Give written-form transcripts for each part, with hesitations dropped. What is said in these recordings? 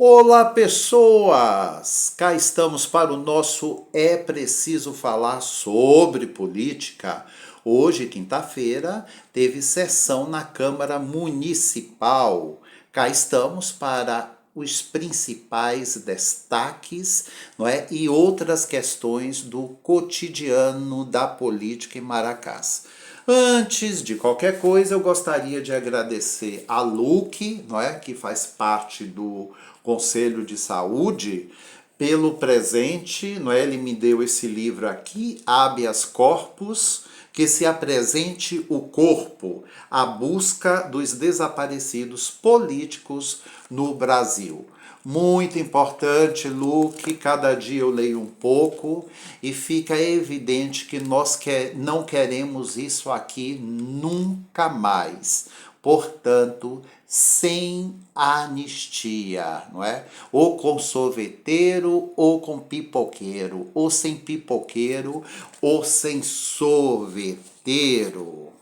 Olá, pessoas! Cá estamos para o nosso É Preciso Falar sobre Política. Hoje, quinta-feira, teve sessão na Câmara Municipal. Cá estamos para os principais destaques, não é? E outras questões do cotidiano da política em Maracás. Antes de qualquer coisa, eu gostaria de agradecer a Luque, não é, que faz parte do Conselho de Saúde, pelo presente, não é? Ele me deu esse livro aqui, Habeas Corpus, que se apresente o corpo, a busca dos desaparecidos políticos no Brasil. Muito importante, Luke, cada dia eu leio um pouco e fica evidente que nós não queremos isso aqui nunca mais. Portanto, sem anistia, não é? Ou com sorveteiro, ou com pipoqueiro, ou sem pipoqueiro, ou sem sorveteiro.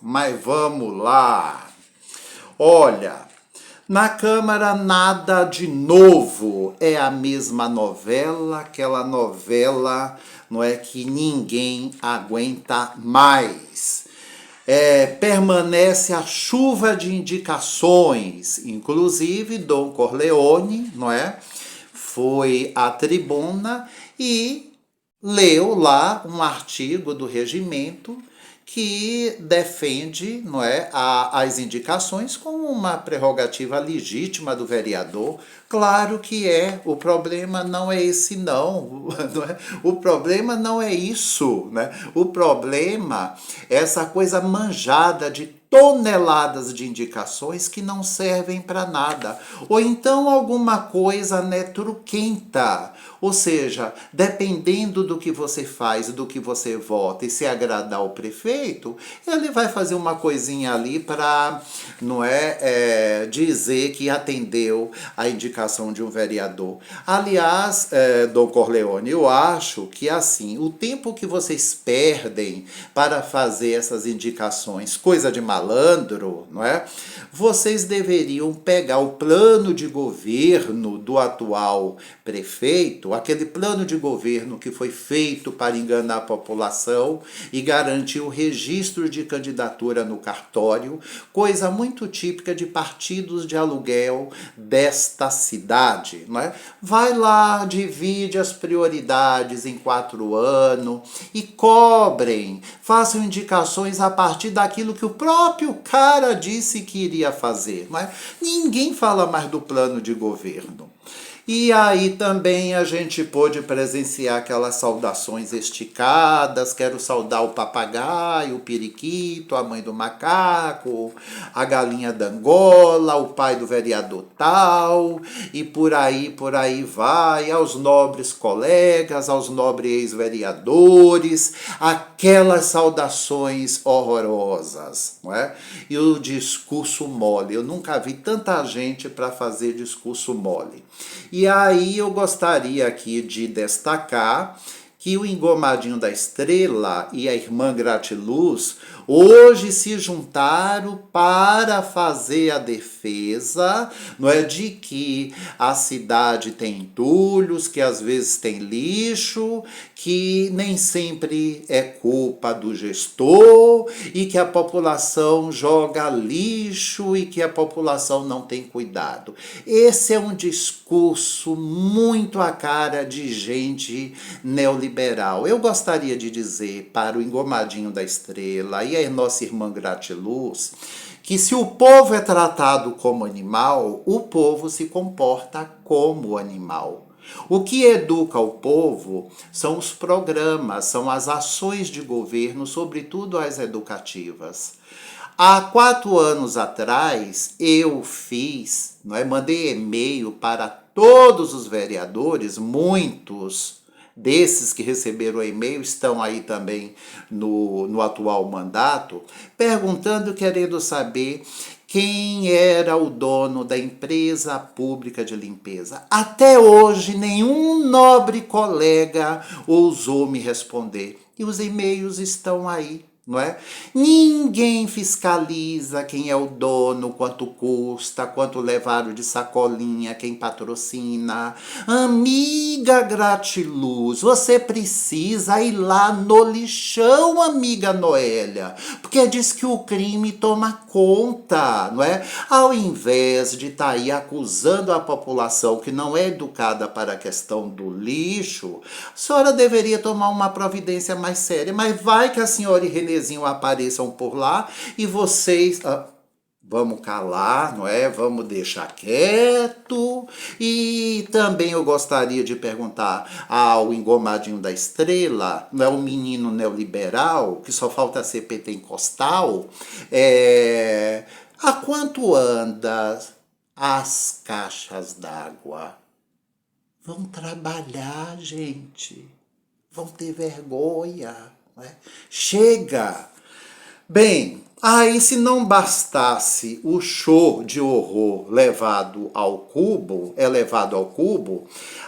Mas vamos lá. Olha, na Câmara nada de novo, é a mesma novela, aquela novela, não é, que ninguém aguenta mais. Permanece a chuva de indicações, inclusive Dom Corleone, não é? Foi à tribuna e leu lá um artigo do regimento que defende, não é, as indicações como uma prerrogativa legítima do vereador. Claro que é, o problema não é esse não, não é? O problema não é isso, né? O problema é essa coisa manjada de toneladas de indicações que não servem para nada. Ou então alguma coisa, né, truquenta. Ou seja, dependendo do que você faz, do que você vota e se agradar o prefeito, ele vai fazer uma coisinha ali para, não dizer que atendeu a indicação de um vereador. Aliás, Dom Corleone, eu acho que assim, o tempo que vocês perdem para fazer essas indicações, coisa de malandro, não é? Vocês deveriam pegar o plano de governo do atual prefeito, aquele plano de governo que foi feito para enganar a população e garantir o registro de candidatura no cartório, coisa muito típica de partidos de aluguel desta cidade, não é? Vai lá, divide as prioridades em 4 anos e cobrem, façam indicações a partir daquilo que o próprio cara disse que iria fazer, não é? Ninguém fala mais do plano de governo. E aí também a gente pôde presenciar aquelas saudações esticadas, quero saudar o papagaio, o periquito, a mãe do macaco, a galinha da Angola, o pai do vereador tal, e por aí vai, aos nobres colegas, aos nobres ex-vereadores, aquelas saudações horrorosas, não é? E o discurso mole, eu nunca vi tanta gente para fazer discurso mole. E aí eu gostaria aqui de destacar que o Engomadinho da Estrela e a irmã Gratiluz hoje se juntaram para fazer a defesa, não é, de que a cidade tem entulhos, que às vezes tem lixo, que nem sempre é culpa do gestor e que a população joga lixo e que a população não tem cuidado. Esse é um discurso muito à cara de gente neoliberal. Eu gostaria de dizer para o Engomadinho da Estrela e a nossa irmã Gratiluz que se o povo é tratado como animal, o povo se comporta como animal. O que educa o povo são os programas, são as ações de governo, sobretudo as educativas. Há 4 anos atrás, eu mandei e-mail para todos os vereadores, muitos desses que receberam o e-mail estão aí também no atual mandato, perguntando, querendo saber quem era o dono da empresa pública de limpeza. Até hoje, nenhum nobre colega ousou me responder. E os e-mails estão aí. não é? Ninguém fiscaliza quem é o dono, quanto custa, quanto levaram de sacolinha, quem patrocina. Amiga Gratiluz, você precisa ir lá no lixão, amiga Noélia, porque diz que o crime toma conta, não é? Ao invés de estar aí acusando a população que não é educada para a questão do lixo, a senhora deveria tomar uma providência mais séria, mas vai que a senhora e Renezinho apareçam por lá e vocês... vamos calar, não é? Vamos deixar quieto. E também eu gostaria de perguntar ao engomadinho da estrela, não é, o menino neoliberal, que só falta ser pentecostal, há quanto anda as caixas d'água? Vão trabalhar, gente. Vão ter vergonha, não é? Chega! Bem, aí se não bastasse o show de horror elevado ao cubo,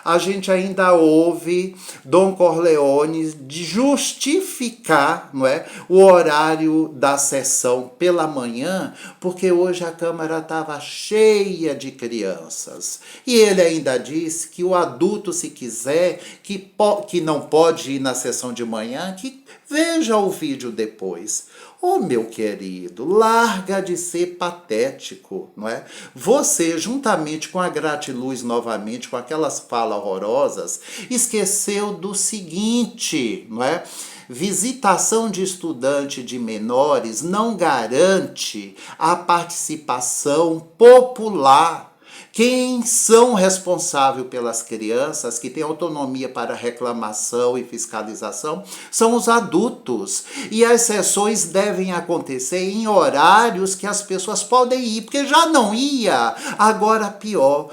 a gente ainda ouve Dom Corleone de justificar, não é, o horário da sessão pela manhã, porque hoje a Câmara estava cheia de crianças. E ele ainda disse que o adulto, se quiser, que não pode ir na sessão de manhã, que veja o vídeo depois. Ô, meu querido, larga de ser patético, não é? Você, juntamente com a Gratiluz novamente, com aquelas falas horrorosas, esqueceu do seguinte, não é? Visitação de estudante de menores não garante a participação popular. Quem são responsáveis pelas crianças, que têm autonomia para reclamação e fiscalização, são os adultos. E as sessões devem acontecer em horários que as pessoas podem ir, porque já não ia, agora pior.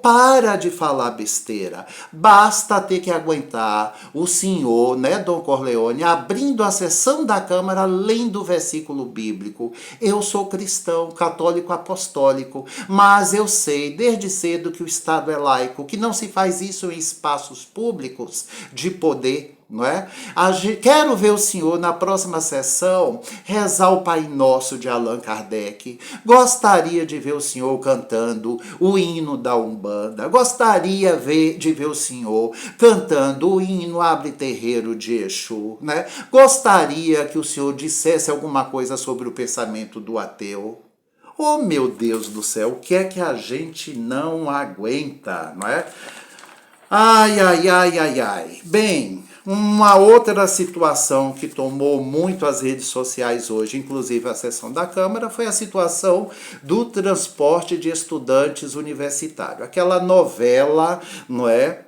Para de falar besteira. Basta ter que aguentar o senhor, né, Dom Corleone, abrindo a sessão da Câmara, lendo o versículo bíblico. Eu sou cristão, católico apostólico, mas eu sei desde cedo que o Estado é laico, que não se faz isso em espaços públicos de poder, não é? Quero ver o senhor na próxima sessão rezar o Pai Nosso de Allan Kardec. Gostaria de ver o senhor cantando o hino da Umbanda. Gostaria de ver o senhor cantando o hino Abre Terreiro de Exu, né? Gostaria que o senhor dissesse alguma coisa sobre o pensamento do ateu. Oh, meu Deus do céu, o que é que a gente não aguenta, não é? Ai, ai, ai, ai, ai. Bem, uma outra situação que tomou muito as redes sociais hoje, inclusive a sessão da Câmara, foi a situação do transporte de estudantes universitários. Aquela novela, não é?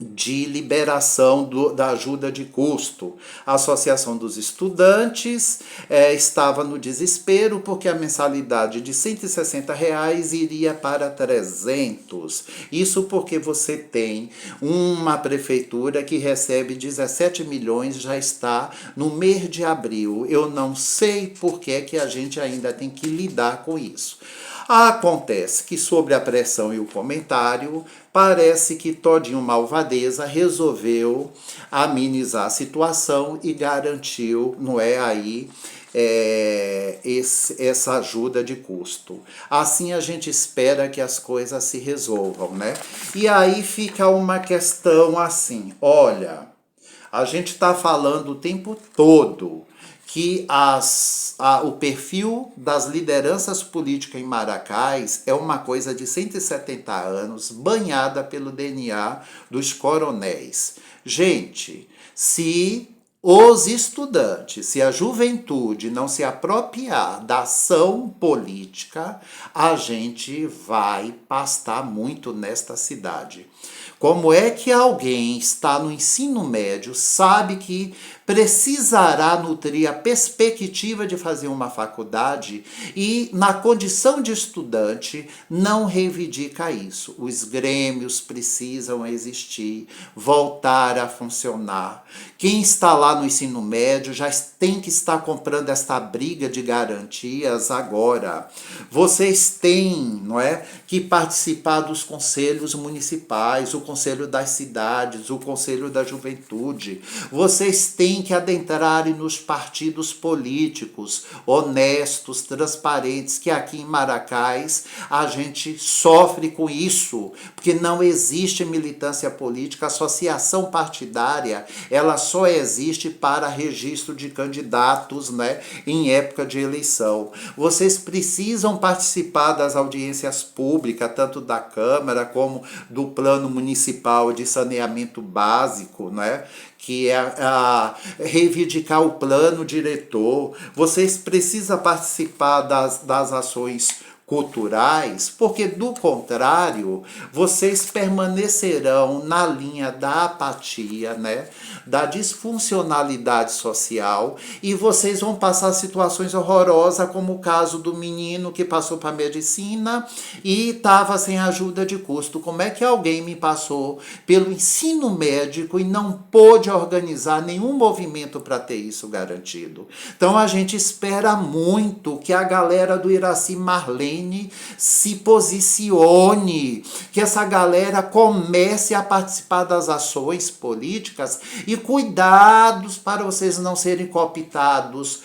De liberação da ajuda de custo. A Associação dos Estudantes estava no desespero porque a mensalidade de R$ 160 iria para 300. Isso porque você tem uma prefeitura que recebe 17 milhões, já está no mês de abril. Eu não sei por que a gente ainda tem que lidar com isso. Acontece que, sobre a pressão e o comentário, parece que Todinho Malvadeza resolveu amenizar a situação e garantiu, não é aí, essa ajuda de custo. Assim a gente espera que as coisas se resolvam, né? E aí fica uma questão assim, olha, a gente está falando o tempo todo que o perfil das lideranças políticas em Maracás é uma coisa de 170 anos, banhada pelo DNA dos coronéis. Gente, se os estudantes, se a juventude não se apropriar da ação política, a gente vai pastar muito nesta cidade. Como é que alguém está no ensino médio, sabe que precisará nutrir a perspectiva de fazer uma faculdade e, na condição de estudante, não reivindica isso? Os grêmios precisam existir, voltar a funcionar. Quem está lá no ensino médio já tem que estar comprando esta briga de garantias agora. Vocês têm, não é, que participar dos conselhos municipais. O Conselho das Cidades, o Conselho da Juventude. Vocês têm que adentrarem nos partidos políticos, honestos, transparentes, que aqui em Maracás a gente sofre com isso, porque não existe militância política, associação partidária, ela só existe para registro de candidatos, né, em época de eleição. Vocês precisam participar das audiências públicas, tanto da Câmara como do Plano Municipal de Saneamento Básico, né? Que é reivindicar o plano diretor. Vocês precisam participar das ações culturais, porque do contrário, vocês permanecerão na linha da apatia, né? Da disfuncionalidade social, e vocês vão passar situações horrorosas, como o caso do menino que passou para medicina e estava sem ajuda de custo. Como é que alguém me passou pelo ensino médico e não pôde organizar nenhum movimento para ter isso garantido? Então a gente espera muito que a galera do Iraci Marlene se posicione, que essa galera comece a participar das ações políticas, e cuidados para vocês não serem cooptados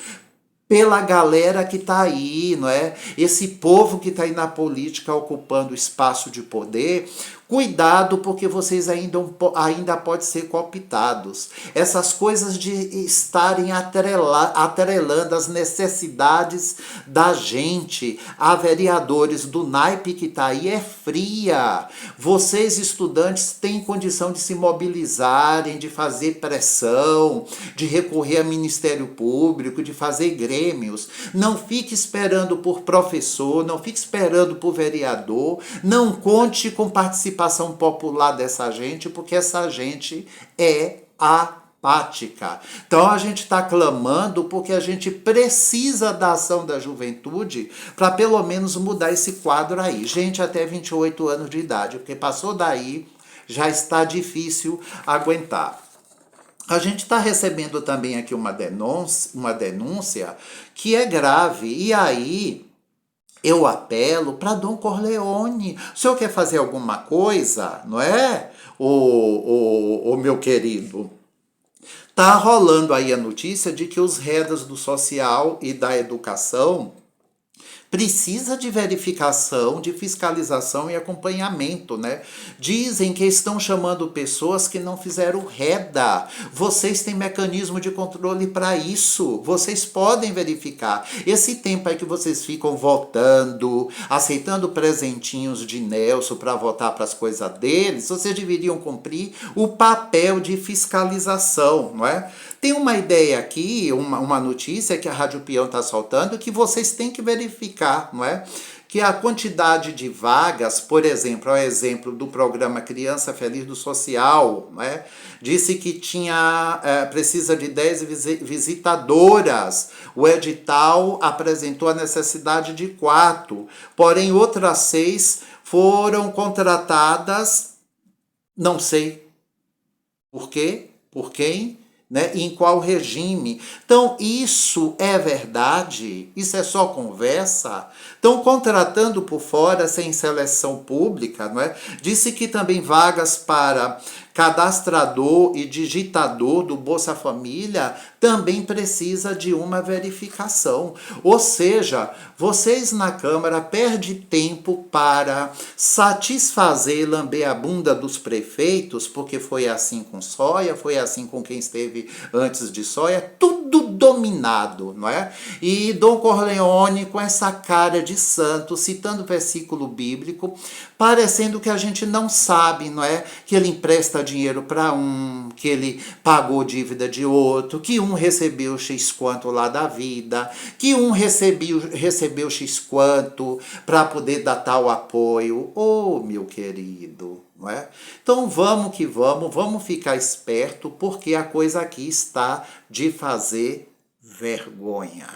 pela galera que está aí, não é? Esse povo que está aí na política ocupando espaço de poder. Cuidado, porque vocês ainda podem ser cooptados. Essas coisas de estarem atrelando as necessidades da gente a vereadores do naipe que está aí é fria. Vocês, estudantes, têm condição de se mobilizarem, de fazer pressão, de recorrer a Ministério Público, de fazer grêmios. Não fique esperando por professor, não fique esperando por vereador, não conte com participação popular dessa gente, porque essa gente é apática. Então a gente está clamando porque a gente precisa da ação da juventude para pelo menos mudar esse quadro aí. Gente até 28 anos de idade, porque passou daí já está difícil aguentar. A gente está recebendo também aqui uma denúncia que é grave, e aí eu apelo para Dom Corleone. O senhor quer fazer alguma coisa, não é, o meu querido? Tá rolando aí a notícia de que os redas do social e da educação precisa de verificação, de fiscalização e acompanhamento, né? Dizem que estão chamando pessoas que não fizeram reda. Vocês têm mecanismo de controle para isso. Vocês podem verificar. Esse tempo aí que vocês ficam votando, aceitando presentinhos de Nelson para votar para as coisas deles, vocês deveriam cumprir o papel de fiscalização, não é? Tem uma ideia aqui, uma notícia que a Rádio Peão está soltando, que vocês têm que verificar, não é? Que a quantidade de vagas, por exemplo, ao exemplo do programa Criança Feliz do Social, não é? Disse que precisa de 10 visitadoras. O edital apresentou a necessidade de 4, porém outras 6 foram contratadas, não sei por quê, por quem, né? Em qual regime. Então, isso é verdade? Isso é só conversa? Estão contratando por fora sem seleção pública, não é? Disse que também vagas para cadastrador e digitador do Bolsa Família também precisa de uma verificação. Ou seja, vocês na Câmara perdem tempo para satisfazer e lamber a bunda dos prefeitos, porque foi assim com Soia, foi assim com quem esteve antes de Soia, tudo dominado, não é? E Dom Corleone com essa cara de santo, citando versículo bíblico, parecendo que a gente não sabe, não é? Que ele empresta dinheiro para um, que ele pagou dívida de outro, que um recebeu X quanto lá da vida, que um recebeu X quanto para poder dar tal apoio. Oh, meu querido, não é? Então vamos que vamos ficar esperto, porque a coisa aqui está de fazer vergonha.